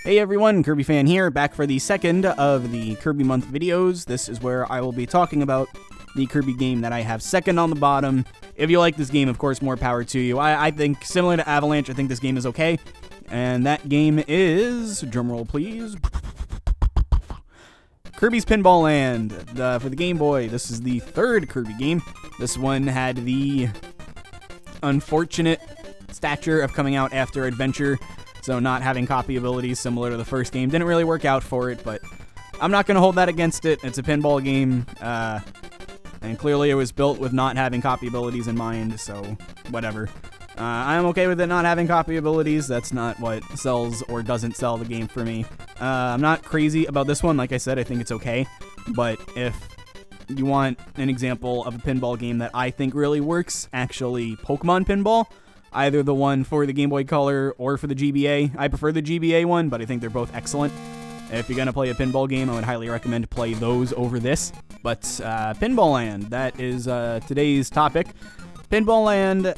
Hey everyone, Kirby fan here, back for the second of the Kirby month videos. This is where I will be talking about the Kirby game that I have second on the bottom. If you like this game, of course, more power to you. I think, similar to Avalanche, I think this game is okay. And that game is, drumroll please, Kirby's Pinball Land for the Game Boy. This is the third Kirby game. This one had the unfortunate stature of coming out after Adventure, so not having copy abilities similar to the first game. Didn't really work out for it, but I'm not going to hold that against it. It's a pinball game, and clearly it was built with not having copy abilities in mind, so whatever. I'm okay with it not having copy abilities. That's not what sells or doesn't sell the game for me. I'm not crazy about this one. Like I said, I think it's okay, but if you want an example of a pinball game that I think really works, actually Pokemon Pinball, either the one for the Game Boy Color or for the GBA. I prefer the GBA one, but I think they're both excellent. If you're going to play a pinball game, I would highly recommend play those over this. But Pinball Land, that is today's topic. Pinball Land,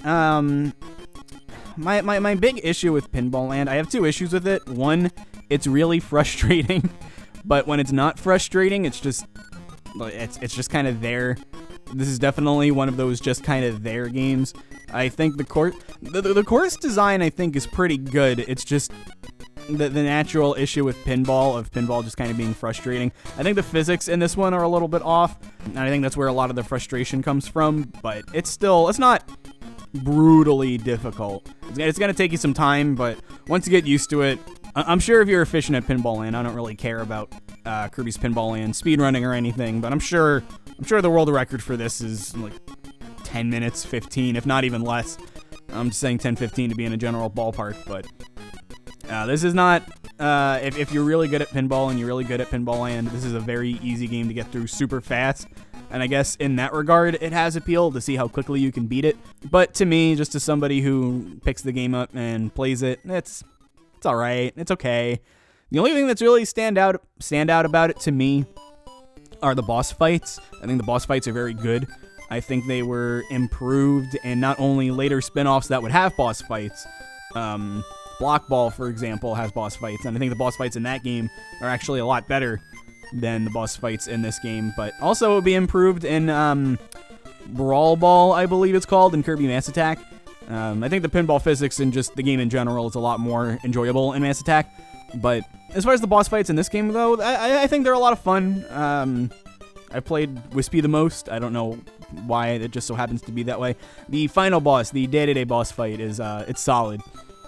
my big issue with Pinball Land, I have two issues with it. One, it's really frustrating, but when it's not frustrating, it's just kind of there. This is definitely one of those just kind of there games. I think the course design, I think, is pretty good. It's just the natural issue with pinball just kind of being frustrating. I think the physics in this one are a little bit off, and I think that's where a lot of the frustration comes from, but it's not brutally difficult. It's going to take you some time, but once you get used to it, I'm sure if you're efficient at Pinball Land, I don't really care about Kirby's Pinball Land speedrunning or anything, but I'm sure the world record for this is like 10 minutes, 15, if not even less. I'm just saying 10, 15 to be in a general ballpark, but this is not, if you're really good at pinball and you're really good at Pinball Land, this is a very easy game to get through super fast. And I guess in that regard, it has appeal to see how quickly you can beat it. But to me, just as somebody who picks the game up and plays it, it's all right. It's okay. The only thing that's really stand out about it to me are the boss fights. I think the boss fights are very good. I think they were improved in not only later spin-offs that would have boss fights. Block Ball, for example, has boss fights, and I think the boss fights in that game are actually a lot better than the boss fights in this game. But also it would be improved in Brawl Ball, I believe it's called, in Kirby Mass Attack. I think the pinball physics and just the game in general is a lot more enjoyable in Mass Attack. But as far as the boss fights in this game, though, I think they're a lot of fun. I've played Wispy the most. I don't know why, it just so happens to be that way. The final boss, the day-to-day boss fight, is it's solid.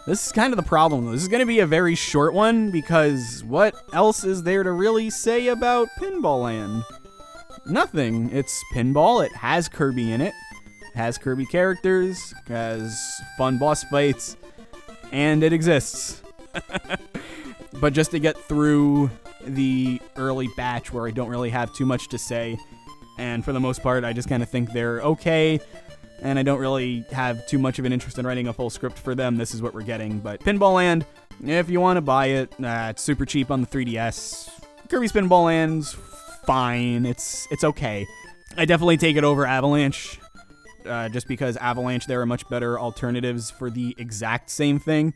This is kind of the problem, though. This is going to be a very short one, because what else is there to really say about Pinball Land? Nothing. It's pinball. It has Kirby in it. It has Kirby characters. It has fun boss fights. And it exists. But just to get through the early batch where I don't really have too much to say, and for the most part, I just kind of think they're okay, and I don't really have too much of an interest in writing a full script for them. This is what we're getting. But Pinball Land, if you want to buy it, it's super cheap on the 3DS. Kirby's Pinball Land's fine. It's okay. I definitely take it over Avalanche, just because Avalanche, there are much better alternatives for the exact same thing.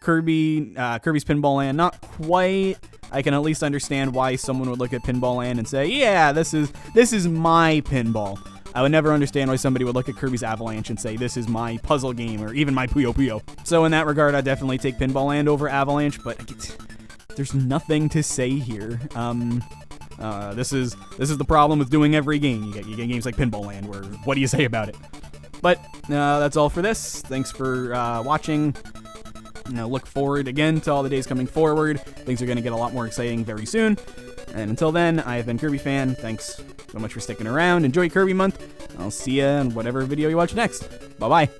Kirby's Pinball Land, not quite. I can at least understand why someone would look at Pinball Land and say, yeah, this is my pinball. I would never understand why somebody would look at Kirby's Avalanche and say, this is my puzzle game, or even my Puyo Puyo. So in that regard, I definitely take Pinball Land over Avalanche, but there's nothing to say here. This is the problem with doing every game. You get games like Pinball Land, where what do you say about it? But that's all for this. Thanks for watching. Look forward again to all the days coming forward. Things are going to get a lot more exciting very soon. And until then, I have been Kirby Fan. Thanks so much for sticking around. Enjoy Kirby Month. I'll see you in whatever video you watch next. Bye-bye.